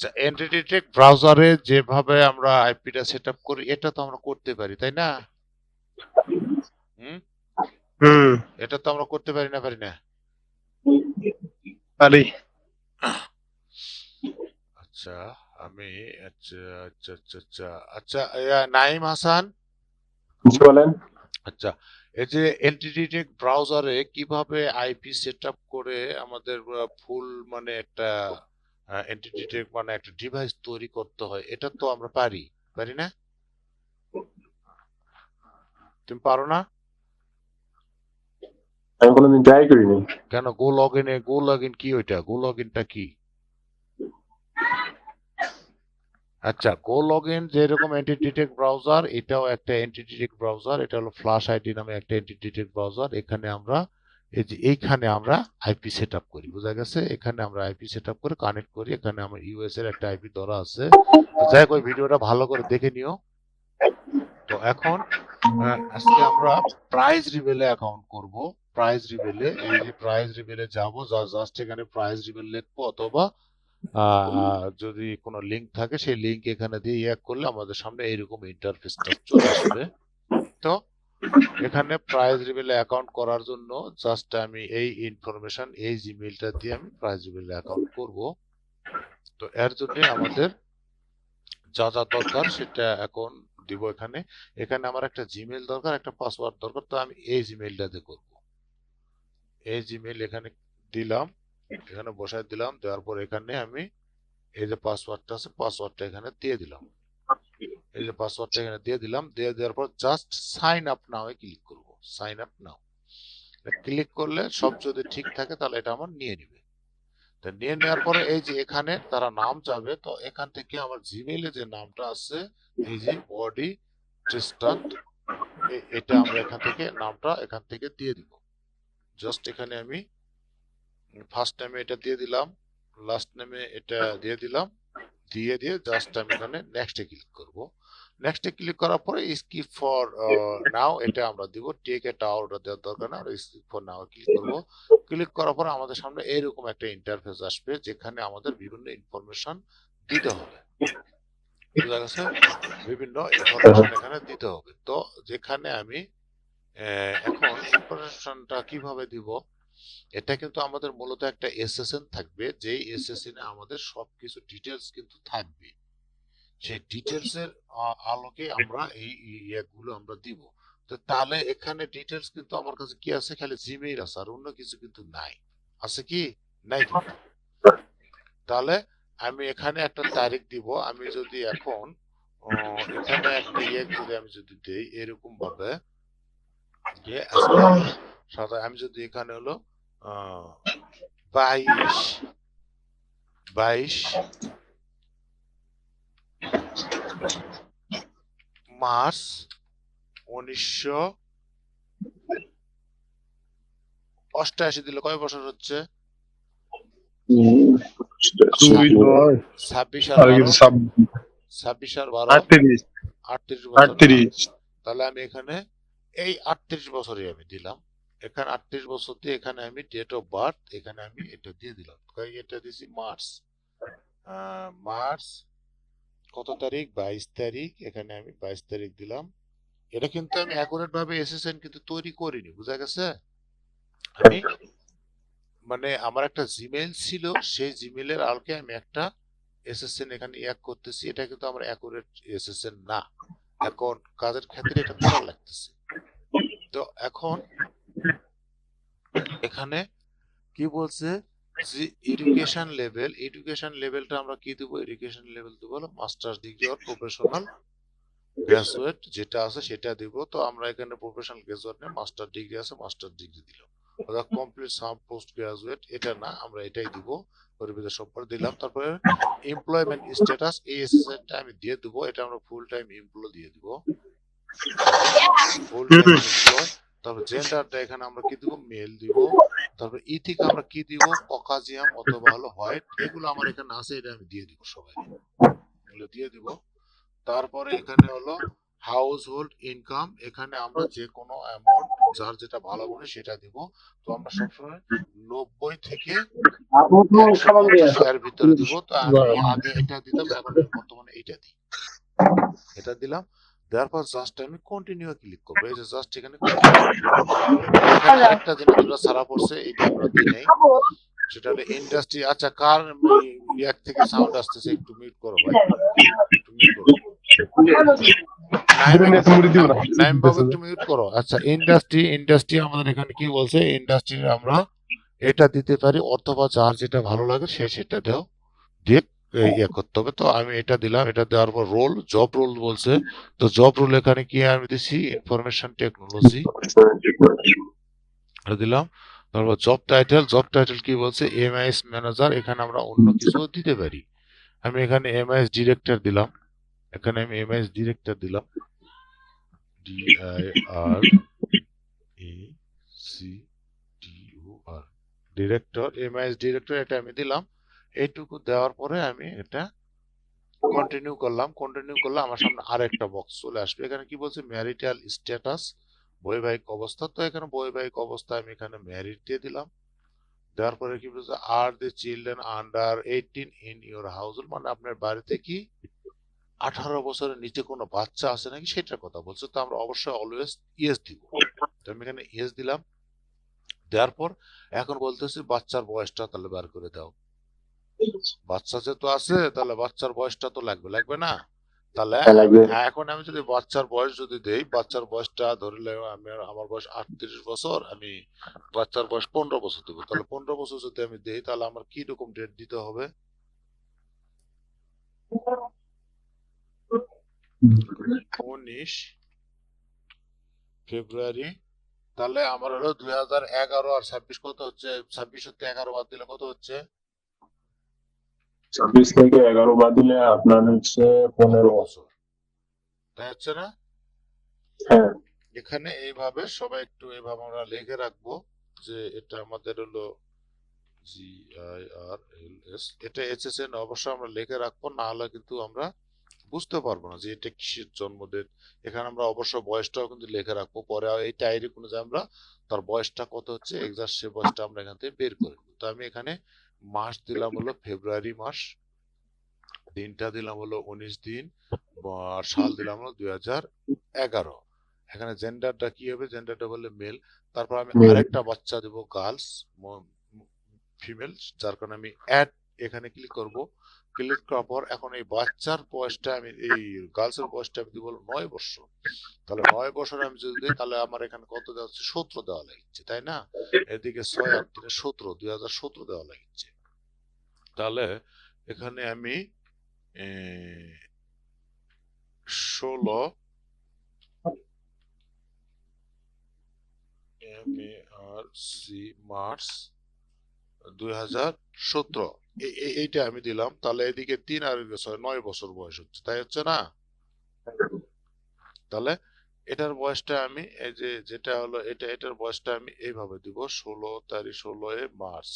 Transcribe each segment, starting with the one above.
আচ্ছা, entity take ব্রাউজারে যেভাবে আমরা আইপিটা সেট আপ করি এটা তো আমরা করতে পারি, তাই না? হুম, হুম, এটা তো আমরা করতে পারি না, পারি না? পারি। আচ্ছা, আমি আচ্ছা আচ্ছা আচ্ছা আচ্ছা আচ্ছা নাইম হাসান, জি বলেন। আচ্ছা, এই যে এন্টিটি টেক ব্রাউজারে কিভাবে আইপি সেট আপ করে আমাদের ফুল মানে একটা এন্টিটি টেক মানে একটা ডিভাইস তৈরি করতে হয়, এটা তো আমরা পারি, পারি না? তুমি পারো না? আমি কোনোদিন ট্রাই করিনি। কেন? গো লগ ইন কি? ওইটা গো লগ ইনটা কি? আচ্ছা, গো লগ ইন যেরকম এন্টিটি টেক ব্রাউজার, এটাও একটা এন্টিটি টেক ব্রাউজার। এটা হলো ফ্লাশ আইডি নামে একটা এন্টিটি টেক ব্রাউজার। এখানে আমরা এই যে এইখানে আমরা আইপি সেট আপ করি, বুঝা গেছে? এখানে আমরা আইপি সেট আপ করে কানেক্ট করি। এখানে আমার ইউএস এর একটা আইপি ধরা আছে। তো যাই হোক, ওই ভিডিওটা ভালো করে দেখে নিও। তো এখন আজকে আমরা প্রাইস রিভেলে অ্যাকাউন্ট করব। প্রাইস রিভেলে, এই যে প্রাইস রিভেলে যাব, জাস্ট এখানে প্রাইস রিভেল লিখবো, অথবা যদি কোনো লিঙ্ক থাকে সেই লিঙ্ক এখানে দিয়ে করলে আমাদের সামনে এইরকম ইন্টারফেসটা চলে আসবে। তো এখানে প্রাইস রিভেলে অ্যাকাউন্ট করার জন্য জাস্ট আমি এই ইনফরমেশন, এই জিমেইলটা দিয়ে আমি প্রাইস রিভেলে অ্যাকাউন্ট করব। তো এর জন্য আমাদের যা যা দরকার সেটা এখন দিব এখানে। এখানে আমার একটা জিমেইল দরকার, একটা পাসওয়ার্ড দরকার। তো আমি এই জিমেইলটাতে করব। এই জিমেইল এখানে দিলাম, এখানে বসায় দিলাম। দেওয়ার পর এখানে আমি এই যে পাসওয়ার্ডটা আছে, পাসওয়ার্ডটা এখানে দিয়ে দিলাম। এই যে পাসওয়ার্ডটা এখানে দিয়ে দিলাম। দিয়ে দেওয়ার পর জাস্ট সাইন আপ নাও এ ক্লিক করব। সাইন আপ নাও ক্লিক করলে সব যদি ঠিক থাকে তাহলে এটা আমার নিয়ে নিবে। তো নিয়ে নেওয়ার পরে এই যে এখানে তারা নাম চাবে, তো এখান থেকে আমার জিমেইলে যে নামটা আছে, এই যে বডি ট্রিস্টান, এটা আমরা এখান থেকে নামটা এখান থেকে দিয়ে দিব। জাস্ট এখানে আমি ফার্স্ট নেমে এটা দিয়ে দিলাম, লাস্ট নেমে এটা দিয়ে দিলাম। দিয়ে দিয়ে জাস্ট আমি এখানে নেক্সটে ক্লিক করব। নেক্সটে ক্লিক করার পরে স্কিপ ফর নাও এটা আমরা দিব। টেক এটা আউট দেওয়ার দরকার না, আমরা স্কিপ ফর নাও ক্লিক করব। ক্লিক করার পরে আমাদের সামনে এইরকম একটা ইন্টারফেস আসবে, যেখানে আমাদের বিভিন্ন ইনফরমেশন দিতে হবে, বুঝা গেছে? বিভিন্ন ইনফরমেশন এখানে দিতে হবে। তো যেখানে আমি এখন ইনফরমেশনটা কিভাবে দিব, এটা কিন্তু আমাদের মূলত একটা এসএসএন থাকবে, যেই এসএসএন এ আমাদের সবকিছু ডিটেলস কিন্তু থাকবে। সেই ডিটেলস এর আলোকে আমরা এই ইয়েগুলো আমরা দিব। তো তাহলে এখানে ডিটেলস কিন্তু আমার কাছে কি আছে? খালি জিমেইল আছে, আর অন্য কিছু কিন্তু নাই। আছে কি? নাই কিন্তু। তাহলে আমি এখানে একটা তারিখ দিব। আমি যদি এখন এখানে একটা যদি আমি যদি দেই এরকম ভাবে যে আজকে হলো আমি যদি এখানে হলো 22 22 মার্চ 1988 দিলে কয় বছর হচ্ছে? 26 আর আর 12, কিছু 26 আর 12 38, 38 বছর না? 38। তাহলে আমি এখানে এই 38 বছরই আমি দিলাম। এখানে 38 বছর দিয়ে এখানে আমি ডেট অফ বার্থ এখানে আমি এটা দিয়ে দিলাম। এটা দিছি মার্চ, মার্চ কত তারিখ? 22 তারিখ। এখানে আমি 22 তারিখ দিলাম। এটা কিন্তু আমি অ্যাকুরেট ভাবে এসএসএন কিন্তু তৈরি করিনি, বুঝা গেছে? আমি মানে আমার একটা জিমেইল ছিল, সেই জিমেইলের আলোকে আমি একটা এসএসএন এখানে করতেছি। এটা কিন্তু আমার অ্যাকুরেট এসএসএন না। এখন কাজের ক্ষেত্রে এটা করা লাগতেছে। তো এখন এখানে কি বলছে যে এডুকেশন লেভেলটা আমরা কি দেবো? এডুকেশন লেভেল দেবো হলো masters degree or professional graduate, যেটা আছে সেটা দিব। তো আমরা এখানে প্রফেশনাল গ্রাজুয়েট নেই, মাস্টার ডিগ্রি আছে, মাস্টার ডিগ্রি দিলাম। অর্থাৎ কমপ্লিট সাম পোস্ট গ্রাজুয়েট এটা না, আমরা এটাই দিব। পরিবেশের সম্পর্ক দিলাম। তারপরে এমপ্লয়মেন্ট স্ট্যাটাস, এই এসএসএনটা আমি দিয়ে দেবো। এটা আমরা ফুল টাইম এমপ্লয় দিয়ে দিব, ফুল টাইম এমপ্লয়। তারপর জেন্ডারটা এখানে আমরা কি দিব? মেল দিব। তারপর ইথিক আমরা কি দিব? ককাজিয়াম অথবা হলো হোয়াইট। এগুলো আমার এখানে আছে, এটা আমি দিয়ে দিব সবাই, এগুলো দিয়ে দিব। তারপরে এখানে হলো হাউস হোল্ড ইনকাম, এখানে আমরা যে কোনো অ্যামাউন্ট যার যেটা ভালো মনে সেটা দিব। তো আমরা সবসময় 90 থেকে 150 এর ভিতরে দিব। তো আমি আগে এটা দিতাম, এখন আমি বর্তমানে এটা দিই, এটা দিলাম। দেওয়ার পর জাস্ট আমি কন্টিনিউ ক্লিক করবো। এই যে জাস্ট এখানে এখানে আরেকটা জিনিস যেটা ছাড়া পড়ছে, এটা আমরা দিই নাই, সেটা হলো ইন্ডাস্ট্রি। আচ্ছা, কার ইয়ার থেকে সাউন্ড আসতেছে, একটু মিউট করো ভাই, একটু মিউট করো। নাইম বাবু একটু মিউট করো। আচ্ছা, ইন্ডাস্ট্রি আমাদের এখানে কি বলছে, ইন্ডাস্ট্রি আমরা এটা দিতে পারি, অথবা যার যেটা ভালো লাগে সে সেটা দাও দিয়ে ইয়ে করতে হবে। তো আমি এটা দিলাম, এটা দেওয়ার পর রোল, জব রোল বলছে। তো জব রোল এখানে কি আমি দিছি, ইনফরমেশন টেকনোলজি দিলাম। তারপর জব টাইটেল কি বলছে, এমআইএস ম্যানেজার। এখানে আমরা অন্য কিছু দিতে পারি। আমি এখানে এমআইএস ডিরেক্টর দিলাম, এখানে আমি এমআইএস ডিরেক্টর দিলাম, DIRECTOR, ডিরেক্টর, এমআইএস ডিরেক্টর, এটা আমি দিলাম। এইটুকু দেওয়ার পরে আমি এটা কন্টিনিউ করলাম। কন্টিনিউ করলে আমার সামনে আরেকটা বক্স চলে আসবে। এখানে কি বলছে, ম্যারিটাল স্ট্যাটাস, বৈবাহিক অবস্থা। তো এখানে বৈবাহিক অবস্থা আমি এখানে ম্যারিড দিয়ে দিলাম। দেওয়ার পরে কি বলছে, are the children under 18 in your house, মানে আপনার বাড়িতে কি 18 বছরের নিচে কোনো বাচ্চা আছে নাকি সেটার কথা বলছে। তো আমরা অবশ্যই অলওয়েজ ইয়েস দিব। তো আমি এখানে ইয়েস দিলাম। দেওয়ার পর এখন বলতেছি বাচ্চার বয়সটা তাহলে বার করে দাও। বাচ্চা যেহেতু আছে তাহলে বাচ্চার বয়সটা তো লাগবে, লাগবে না? তাহলে এখন আমি যদি বাচ্চার বয়স যদি দেই, বাচ্চার বয়সটা ধরলে আমার বয়স 38 বছর, আমি বাচ্চার বয়স 15 বছর দেবো। তাহলে 15 বছর যদি আমি দেই, তাহলে আমার কি রকম ডেট দিতে হবে, 19 ফেব্রুয়ারি। তাহলে আমার হলো 2011, আর 26 কত হচ্ছে, 26 হতে 11 বাদ দিলে কত হচ্ছে, 26 থেকে 11 বাদ দিলে আপনার হচ্ছে 15 বছর, তাই হচ্ছে না? হ্যাঁ, এখানে এইভাবে সবাই একটু এইভাবে আমরা লিখে রাখবো যে এটা আমাদের হলো GIRLS, এটা HSN অবশ্যই আমরা লিখে রাখবো, না হলে কিন্তু আমরা বুঝতে পারবো না যে এটা কিসের জন্মদিন। এখানে আমরা অবশ্য বয়সটাও কিন্তু লিখে রাখবো, পরে এই ডায়েরি অনুযায়ী আমরা তার বয়সটা কত হচ্ছে এক্সাক্ট সে বয়সটা আমরা এখান থেকে বের করে নেব। তো আমি এখানে মাস দিলাম হলো ফেব্রুয়ারি মাস, দিনটা দিলাম হলো 19 দিন, আর সাল দিলাম হলো 2011। এখানে জেন্ডারটা কি হবে, জেন্ডারটা বললে মেল। তারপর আমি আরেকটা বাচ্চা দেব গার্লস, ফিমেল, যার কারণে আমি অ্যাড এখানে ক্লিক করব। ক্লিক করার পর এখন এই বাচ্চার বয়সটা আমি, এই গার্লসের বয়সটা আমি দিব 9 বছর। তাহলে 9 বছর আমি যদি দিই, তাহলে আমার এখানে কত দেওয়া হচ্ছে, 17 দেওয়া লাগছে, তাই না? এদিকে 6 আর 3 17, 2017 দেওয়া লাগছে। তাহলে এখানে আমি 16 মার্চ 2017 এইটা আমি দিলাম। তাহলে এদিকে 3 আর 6 9 বছর বয়স হচ্ছে, তাই হচ্ছে না? তাহলে এটার বয়সটা আমি এই যে যেটা হলো এটার বয়সটা আমি এইভাবে দিব, 16 মার্চ।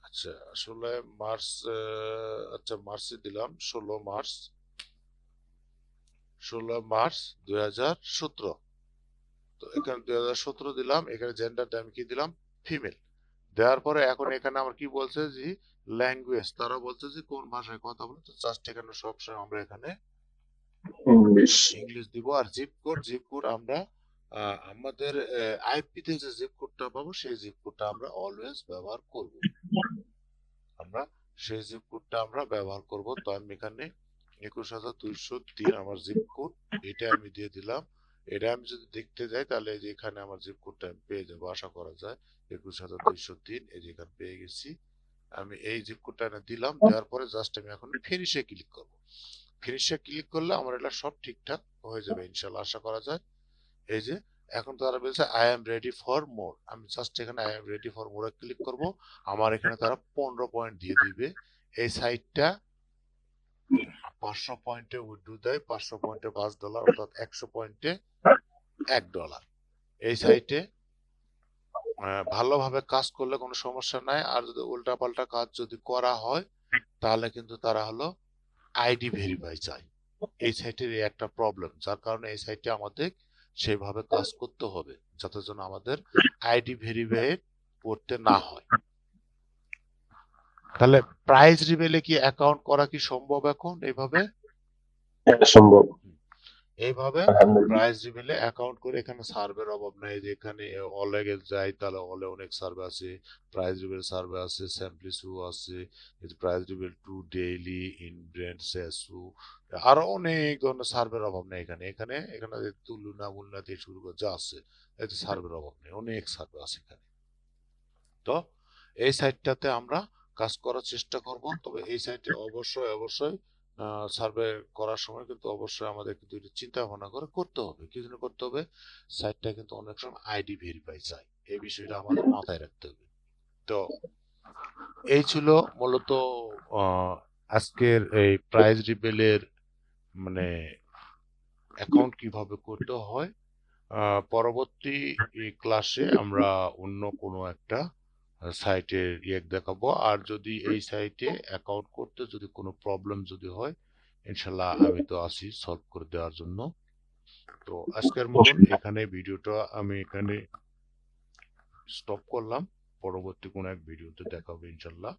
আচ্ছা 16 মার্চ, আচ্ছা মার্চে দিলাম 16 মার্চ 2017। তো এখানে 2017 দিলাম। এখানে জেন্ডারটা আমি কি দিলাম, ফিমেল। দেওয়ার পরে এখন এখানে আমার কি বলছে যে ল্যাঙ্গুয়েজ, তারা বলছে যে কোন ভাষায় কথা বলে। তো জাস্ট এখানে সবসময় আমরা এখানে ইংলিশ দিব। আর জিপ কোড আমরা আমাদের আইপি তে যে জিপ কোডটা পাবো সেই জিপ কোডটা আমরা অলওয়েজ ব্যবহার করব, আমরা সেই জিপ কোডটা আমরা ব্যবহার করব। তো আমি এখানে 21203 আমার জিপ কোড, এটা আমি দিয়ে দিলাম। এটা আমি যদি দেখতে যাই তাহলে এই যে এখানে আমার জিপ কোডটা আমি পেয়ে যাবো, আশা করা যায় 21203, এই যে এখানে পেয়ে গেছি। আমি এই জিপ কোডটা দিলাম, দেওয়ার পরে জাস্ট আমি এখন ফিনিশে ক্লিক করব। ফিনিশে ক্লিক করলে আমার এটা সব ঠিকঠাক হয়ে যাবে ইনশাআল্লাহ, আশা করা যায়। এই যে এখন তারা বলছে I am ready for more, আমি জাস্ট এখানে আই এম রেডি ফর মোরে ক্লিক করব। আমার এখানে তারা 15 পয়েন্ট দিয়ে দিবে। এই সাইটটা 500 পয়েন্টে উইথড্র দেয়, 500 পয়েন্টে $5, অর্থাৎ 100 পয়েন্টে $1। এই সাইটে ভালোভাবে কাজ করলে কোনো সমস্যা নাই। আর যদি উল্টাপাল্টা কাজ যদি করা হয় তাহলে কিন্তু তারা হলো আইডি ভেরিফাই চায়। এই সাইটের এই একটা প্রবলেম, যার কারণে এই সাইটে আমাদের সেভাবে কাজ করতে হবে যাতে যেন আমাদের আইডি ভেরিফাই করতে না হয়। তাহলে প্রাইস রিভেলে কি অ্যাকাউন্ট করা কি সম্ভব এখন এইভাবে? হ্যাঁ, সম্ভব। এইভাবে আলহামদুলিল্লাহ। প্রাইস রিভেলে অ্যাকাউন্ট করে এখানে সার্ভের অভাব নাই। যে এখানে অলে যাই তাহলে অলে অনেক সার্ভে আছে, প্রাইস রিভেল সার্ভে আছে, স্যাম্পলিসু আছে, প্রাইস রিভেল টু ডেইলি, ইনব্রেন্ড, সেসু, আরো অনেক ধরনের সার্ভের অভাব নেই এখানে। এখানে এখানে তুলনা মুলনা দিয়ে শুরু করে যা আছে, এতে সার্ভের অভাব নেই, অনেক সার্ভে আছে এখানে। তো এই সাইটটাতে আমরা কাজ করার চেষ্টা করব। তবে এই সাইটে অবশ্যই অবশ্যই সার্ভে করার সময় কিন্তু অবশ্যই আমাদের কিন্তু একটু চিন্তা ভাবনা করে করতে হবে। কি জন্য করতে হবে? সাইটটা কিন্তু অনেক সময় আইডি ভেরিফাই চাই, এই বিষয়টা আমাদের মাথায় রাখতে হবে। তো এই ছিল মূলত আহ, আজকের এই প্রাইস রিভেলের মানে অ্যাকাউন্ট কিভাবে করতে হয়। পরবর্তী ক্লাসে আমরা অন্য কোনো একটা সাইটের দেখাবো। আর যদি এই সাইটে অ্যাকাউন্ট করতে যদি কোনো প্রবলেম যদি হয়, ইনশাল্লাহ আমি তো আছি সলভ করে দেওয়ার জন্য। তো আজকের মতন এখানে ভিডিওটা আমি এখানে স্টপ করলাম। পরবর্তী কোনো এক ভিডিওতে দেখা হবে ইনশাল্লাহ।